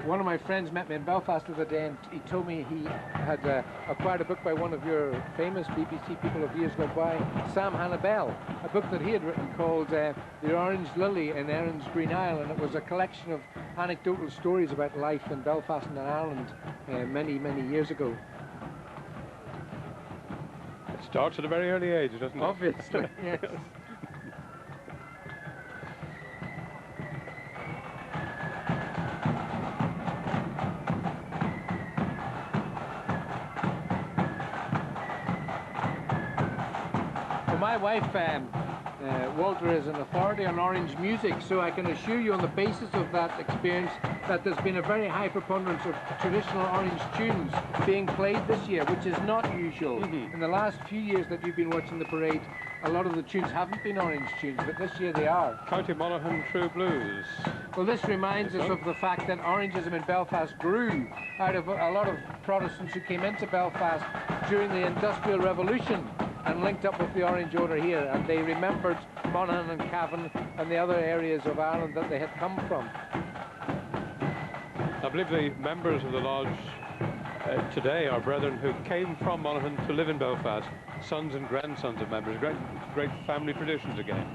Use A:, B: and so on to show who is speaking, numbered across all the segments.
A: One of my friends met me in Belfast the other day, and he told me he had acquired a book by one of your famous BBC people of years gone by, Sam Hannibal, a book that he had written called The Orange Lily in Erin's Green Isle, and it was a collection of anecdotal stories about life in Belfast and in Ireland many, many years ago.
B: It starts at a very early age, doesn't it?
A: Obviously, yes. My wife, Walter, is an authority on Orange music, so I can assure you on the basis of that experience that there's been a very high preponderance of traditional Orange tunes being played this year, which is not usual. In the last few years that you've been watching the parade, a lot of the tunes haven't been Orange tunes, but this year they are.
B: County Monaghan True Blues.
A: Well, this reminds us of the fact that Orangism in Belfast grew out of a lot of Protestants who came into Belfast during the Industrial Revolution and linked up with the Orange order here, and they remembered Monaghan and Cavan and the other areas of Ireland that they had come from.
B: I believe the members of the lodge today are brethren who came from Monaghan to live in Belfast, sons and grandsons of members, great family traditions again.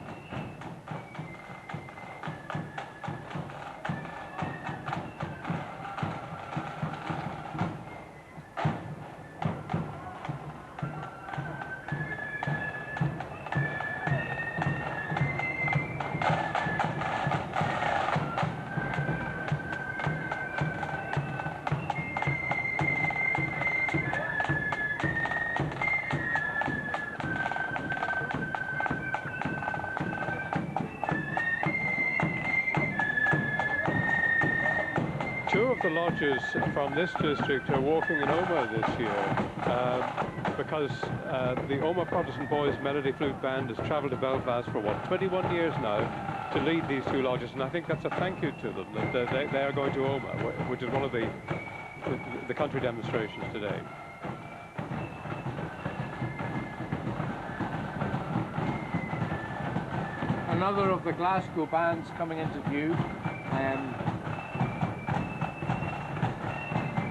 B: The lodges from this district are walking in Omagh this year because the Omagh Protestant Boys Melody Flute Band has travelled to Belfast for, what, 21 years now to lead these two lodges, and I think that's a thank you to them that they are going to Omagh, which is one of the country demonstrations today.
A: Another of the Glasgow bands coming into view.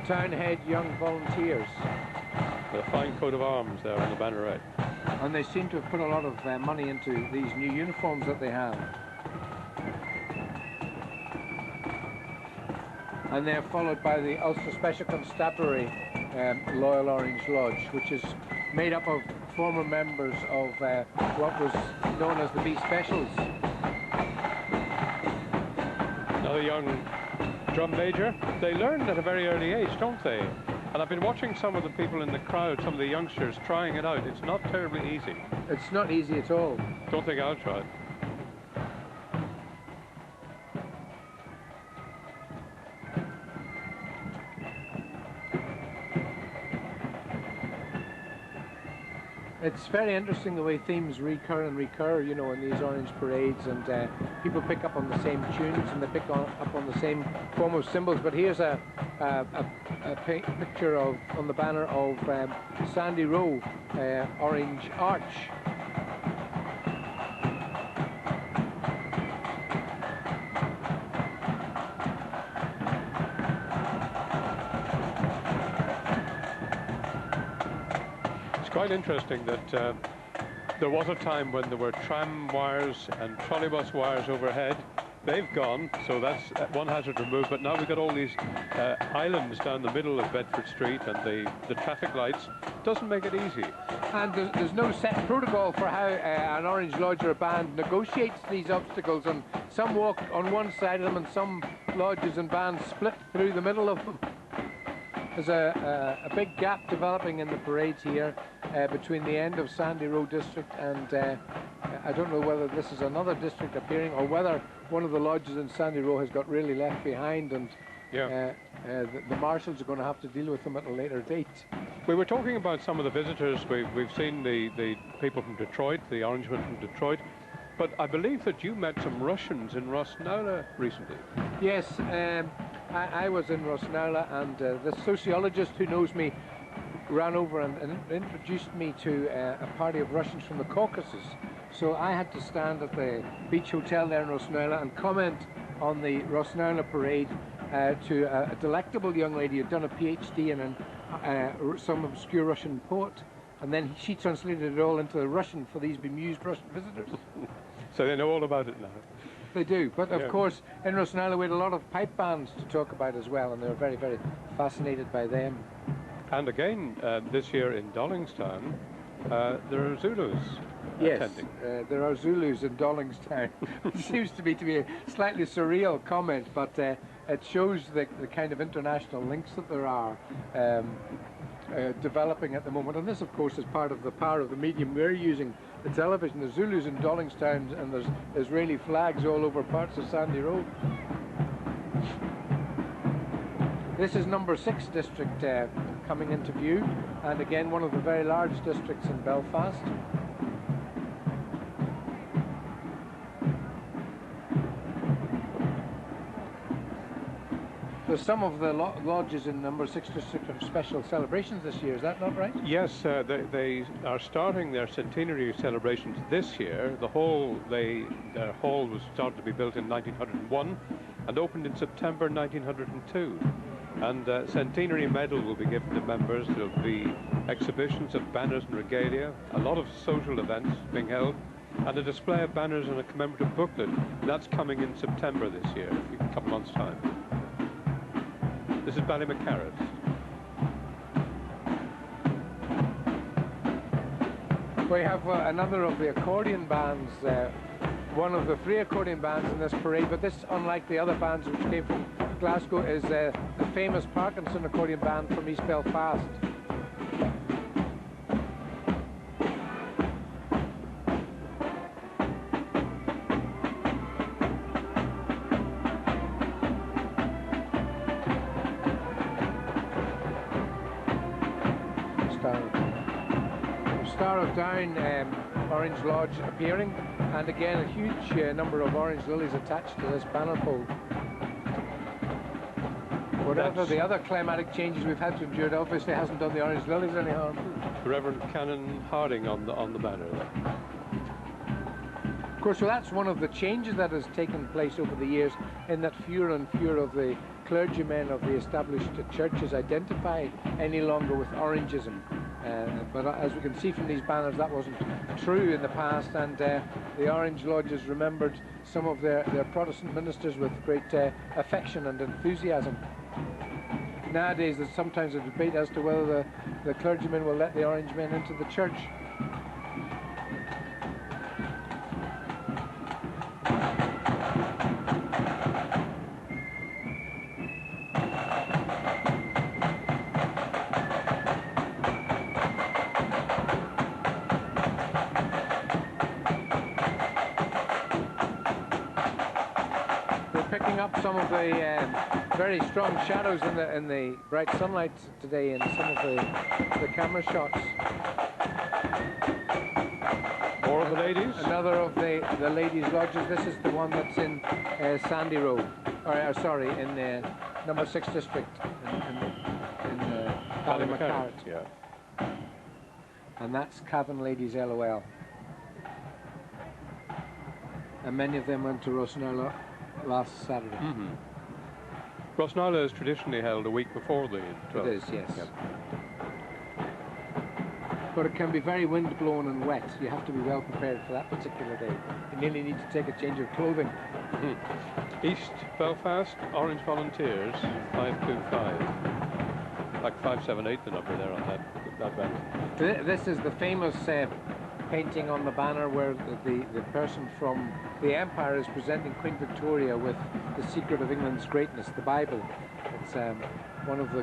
A: Townhead Young Volunteers.
B: With a fine coat of arms there on the banneret.
A: And they seem to have put a lot of money into these new uniforms that they have. And they're followed by the Ulster Special Constabulary Loyal Orange Lodge, which is made up of former members of what was known as the B Specials.
B: Another young drum major. They learn at a very early age, don't they? And I've been watching some of the people in the crowd, some of the youngsters trying it out. It's not terribly easy.
A: It's not easy at all.
B: Don't think I'll try it.
A: It's very interesting the way themes recur and recur, you know, in these Orange parades, and people pick up on the same tunes and they pick up on the same form of symbols. But here's a picture of, on the banner of Sandy Row Orange Arch.
B: Quite interesting that there was a time when there were tram wires and trolleybus wires overhead. They've gone, so that's one hazard removed, but now we've got all these islands down the middle of Bedford Street, and the traffic lights doesn't make it easy.
A: And there's no set protocol for how an Orange Lodge or a band negotiates these obstacles, and some walk on one side of them and some lodges and bands split through the middle of them. There's a big gap developing in the parades here between the end of Sandy Row district and I don't know whether this is another district appearing or whether one of the lodges in Sandy Row has got really left behind, and the marshals are going to have to deal with them at a later date.
B: We were talking about some of the visitors. We've seen the people from Detroit, the Orangemen from Detroit, but I believe that you met some Russians in Rosnaula recently.
A: Yes, I was in Rosnaula, and the sociologist who knows me ran over and introduced me to a party of Russians from the Caucasus. So I had to stand at the beach hotel there in Rosnaula and comment on the Rosnaula parade to a delectable young lady who'd done a PhD in some obscure Russian poet, and then she translated it all into Russian for these bemused Russian visitors.
B: So they know all about it now.
A: They do, but of
B: Yeah.
A: course in Rosanna we had a lot of pipe bands to talk about as well, and they were very, very fascinated by them.
B: And again, this year in Dollingstown, there are Zulus
A: Yes,
B: attending.
A: there are Zulus in Dollingstown. It seems to be a slightly surreal comment, but it shows the kind of international links that there are developing at the moment. And this, of course, is part of the power of the medium we're using, the television. The Zulus in Dollingstown, and there's Israeli flags all over parts of Sandy Road. This is number 6 district coming into view, and again one of the very large districts in Belfast. There's some of the lodges in number 6 district have special celebrations this year, is that not right?
B: Yes, they are starting their centenary celebrations this year. Their hall was started to be built in 1901 and opened in September 1902. And centenary medal will be given to members. There'll be exhibitions of banners and regalia, a lot of social events being held, and a display of banners and a commemorative booklet. That's coming in September this year, in a couple months' time. This is Ballymacarrot.
A: We have another of the accordion bands, one of the 3 accordion bands in this parade, but this, unlike the other bands which came from Glasgow, is the famous Parkinson accordion band from East Belfast. Star of Down, Orange Lodge appearing, and again a huge number of orange lilies attached to this banner pole. Whatever the other climatic changes we've had to endure, it obviously hasn't done the orange lilies any harm.
B: Reverend Canon Harding on the banner there.
A: Of course, well, that's one of the changes that has taken place over the years, in that fewer and fewer of the clergymen of the established churches identify any longer with Orangism. But as we can see from these banners, that wasn't true in the past, and the Orange Lodges remembered some of their Protestant ministers with great affection and enthusiasm. Nowadays there's sometimes a debate as to whether the clergymen will let the Orange men into the church. Picking up some of the very strong shadows in the bright sunlight today in some of the camera shots.
B: More of the ladies?
A: Another of the ladies' lodges. This is the one that's in Sandy Road, or sorry, in number 6 district in Ballymacarrot.
B: Yeah.
A: And that's Cavan Ladies LOL. And many of them went to Rosanna last Saturday.
B: Mm-hmm. Rosanna is traditionally held a week before the 12th.
A: It is, yes.
B: Yep.
A: But it can be very wind-blown and wet. You have to be well prepared for that particular day. You nearly need to take a change of clothing.
B: Mm-hmm. East Belfast, Orange Volunteers, 525. Like 578, the number there on that band.
A: This is the famous painting on the banner where the person from the Empire is presenting Queen Victoria with the secret of England's greatness, the Bible. It's one of the